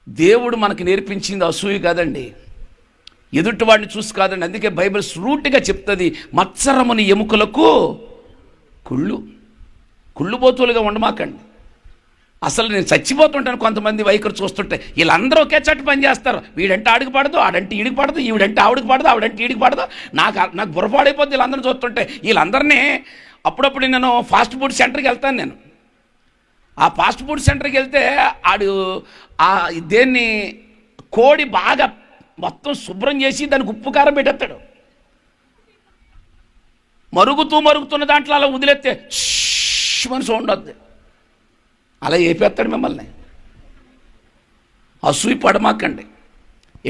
దేవుడు మనకు నేర్పించింది అసూయ కాదండి, ఎదుటివాడిని చూసి కాదండి. అందుకే బైబిల్ సూటిగా చెప్తుంది, మత్సరముని ఎముకలకు కుళ్ళుబోతులుగా ఉండమాకండి. అసలు నేను చచ్చిపోతుంటాను కొంతమంది వైఖరి చూస్తుంటే. వీళ్ళందరూ ఒకే చట్టు పని చేస్తారు. వీడంటే ఆడికి పడదు, ఆడంటే ఈడికి పడదు, ఈవిడంటే ఆవిడికి పడదు, ఆవిడంటే ఈడికి పడదు. నాకు బుర్రపాడైపోద్ది వీళ్ళందరూ చూస్తుంటే. వీళ్ళందరినీ అప్పుడప్పుడు నేను ఫాస్ట్ ఫుడ్ సెంటర్కి వెళ్తాను. నేను ఆ ఫాస్ట్ ఫుడ్ సెంటర్కి వెళ్తే దేన్ని కోడి బాగా మొత్తం శుభ్రం చేసి దానికి ఉప్పు కారం పెట్టేస్తాడు. మరుగుతున్న దాంట్లో అలా వదిలేస్తే అని సౌండ్ వద్దు, అలా ఏపేస్తాడు మిమ్మల్ని. అసూయ పడమాకండి.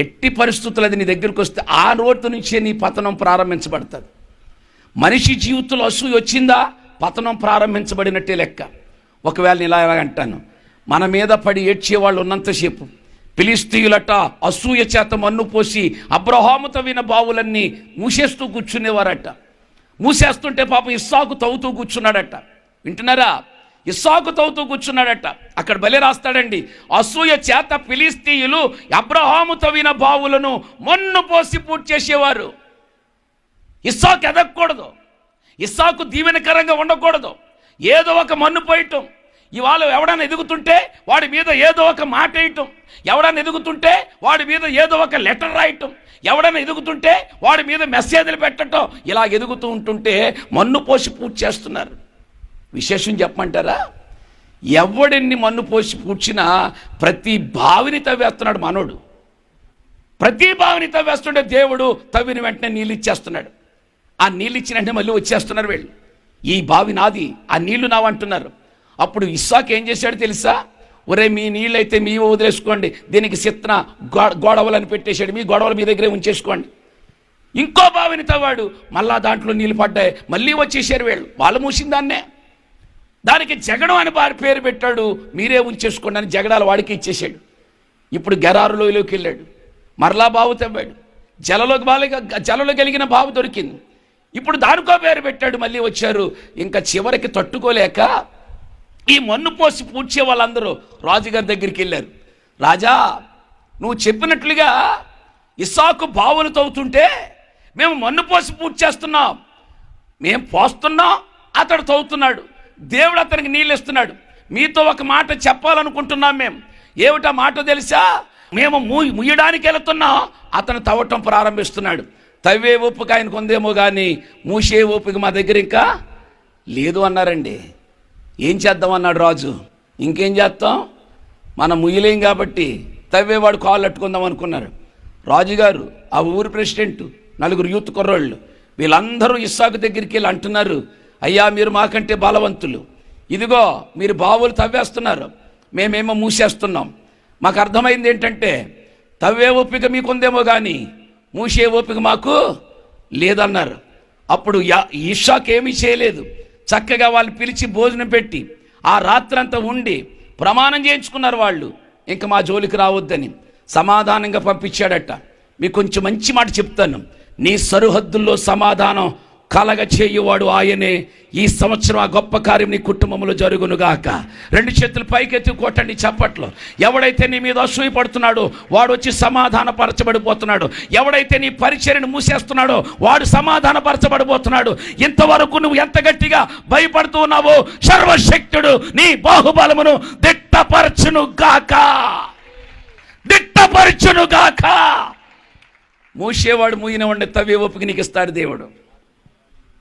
ఎట్టి పరిస్థితులు అది నీ దగ్గరికి వస్తే ఆ రోజు నుంచే నీ పతనం ప్రారంభించబడుతుంది. మనిషి జీవితంలో అసూయ వచ్చిందా, పతనం ప్రారంభించబడినట్టే లెక్క. ఒకవేళ ఇలా అంటాను, మన మీద పడి ఏడ్చేవాళ్ళు ఉన్నంతసేపు ఫిలిష్తీయులట అసూయ చేత మన్ను పోసి అబ్రహాము తవ్విన బావులన్నీ మూసేస్తూ కూర్చునేవారట. మూసేస్తుంటే పాపం ఇస్సాకు తవ్వుతూ కూర్చున్నాడట. వింటున్నారా? ఇస్సాకు తవ్వుతూ కూర్చున్నాడట. అక్కడ బలి రాస్తాడండి, అసూయ చేత ఫిలిష్తీయులు అబ్రహాము తవ్విన బావులను మన్ను పోసి పూర్తి చేసేవారు. ఇస్సాకు ఎదగకూడదు, ఇస్సాకు దీవెనకరంగా ఉండకూడదు. ఏదో ఒక మన్ను పోయటం. ఇవాళ ఎవడన్నా ఎదుగుతుంటే వాడి మీద ఏదో ఒక మాట వేయటం, ఎవడన్నా ఎదుగుతుంటే వాడి మీద ఏదో ఒక లెటర్ రాయటం, ఎవడన్నా ఎదుగుతుంటే వాడి మీద మెసేజ్లు పెట్టడం, ఇలా ఎదుగుతూ ఉంటుంటే మన్ను పోసి పూర్తి చేస్తున్నారు. విశేషం చెప్పమంటారా? ఎవడెన్ని మన్ను పోసి పూడ్చినా ప్రతి బావిని తవ్వేస్తున్నాడు మనోడు. ప్రతి బావిని తవ్వేస్తుంటే దేవుడు తవ్విన వెంటనే నీళ్ళు ఇచ్చేస్తున్నాడు. ఆ నీళ్ళు ఇచ్చిన వెంటనే మళ్ళీ వచ్చేస్తున్నారు వీళ్ళు. ఈ బావి నాది, ఆ నీళ్లు నావంటున్నారు. అప్పుడు ఇస్సాకు ఏం చేశాడు తెలుసా? ఒరే, మీ నీళ్ళు అయితే మీ వదిలేసుకోండి, దీనికి సిత్న గొడవలని పెట్టేశాడు, మీ గొడవలు మీ దగ్గరే ఉంచేసుకోండి. ఇంకో బావిని తవ్వాడు, మళ్ళా దాంట్లో నీళ్ళు పడ్డాయి, మళ్ళీ వచ్చేసారు వీళ్ళు. వాళ్ళు మూసిన దాన్నే. దానికి జగడం అని పేరు పెట్టాడు, మీరే ఉంచేసుకోండి అని జగడాలు వాడికి ఇచ్చేసాడు. ఇప్పుడు గెరారులోకి వెళ్ళాడు, మరలా బావు తవ్వాడు, జలలోకి వెలిగిన బావు దొరికింది. ఇప్పుడు దానికో పేరు పెట్టాడు, మళ్ళీ వచ్చారు. ఇంకా చివరికి తట్టుకోలేక ఈ మన్ను పోసి పూడ్చే వాళ్ళందరూ రాజుగారి దగ్గరికి వెళ్ళారు. రాజా, నువ్వు చెప్పినట్లుగా ఇస్సాకు బావులు తవ్వుతుంటే మేము మన్ను పోసి పూడ్చి చేస్తున్నాం, మేము పోస్తున్నాం, అతడు తవ్వుతున్నాడు, దేవుడు అతనికి నీళ్ళు ఇస్తున్నాడు. మీతో ఒక మాట చెప్పాలనుకుంటున్నాం మేము. ఏమిటా మాట తెలుసా? మేము ముయ్యడానికి వెళుతున్నాం, అతను తవ్వటం ప్రారంభిస్తున్నాడు. తవ్వే ఓపిక ఆయనకు ఉందేమో కానీ మూసే ఓపిక మా దగ్గర ఇంకా లేదు అన్నారండి. ఏం చేద్దామన్నాడు రాజు. ఇంకేం చేస్తాం, మనం ముయ్యలేం కాబట్టి తవ్వేవాడు కాళ్ళు అట్టుకుందాం అనుకున్నారు. రాజుగారు, ఆ ఊరి ప్రెసిడెంట్, నలుగురు యూత్ కుర్రోళ్ళు, వీళ్ళందరూ ఇస్సాకు దగ్గరికి వెళ్ళి అంటున్నారు, అయ్యా మీరు మాకంటే బలవంతులు, ఇదిగో మీరు బావులు తవ్వేస్తున్నారు, మేమేమో మూసేస్తున్నాం. మాకు అర్థమైంది ఏంటంటే తవ్వే ఓపిక మీకుందేమో కానీ మూసే ఓపిక మాకు లేదన్నారు. అప్పుడు ఇస్సాకు ఏమీ చేయలేదు. చక్కగా వాళ్ళు పిలిచి భోజనం పెట్టి ఆ రాత్రంతా ఉండి ప్రమాణం చేయించుకున్నారు వాళ్ళు, ఇంకా మా జోలికి రావద్దని. సమాధానంగా పంపించాడట. మీకు కొంచెం మంచి మాట చెప్తాను, నీ సరిహద్దుల్లో సమాధానం కలగ చేయువాడు ఆయనే. ఈ సంవత్సరం ఆ గొప్ప కార్యం నీ కుటుంబంలో జరుగునుగాక. రెండు చేతులు పైకెత్తి కొట్టండి చప్పట్లో. ఎవడైతే నీ మీద అసూయ పడుతున్నాడో వాడు వచ్చి సమాధానపరచబడిపోతున్నాడు. ఎవడైతే నీ పరిచర్యను మూసేస్తున్నాడో వాడు సమాధానపరచబడిపోతున్నాడు. ఇంతవరకు నువ్వు ఎంత గట్టిగా భయపడుతూ ఉన్నావో సర్వశక్తుడు నీ బాహుబలమును దిట్టపరచునుగాక, దిట్టపరచునుగాక. మూసేవాడు మూయిన వాడిని తవ్వే ఓపిక నీకు ఇస్తాడు దేవుడు.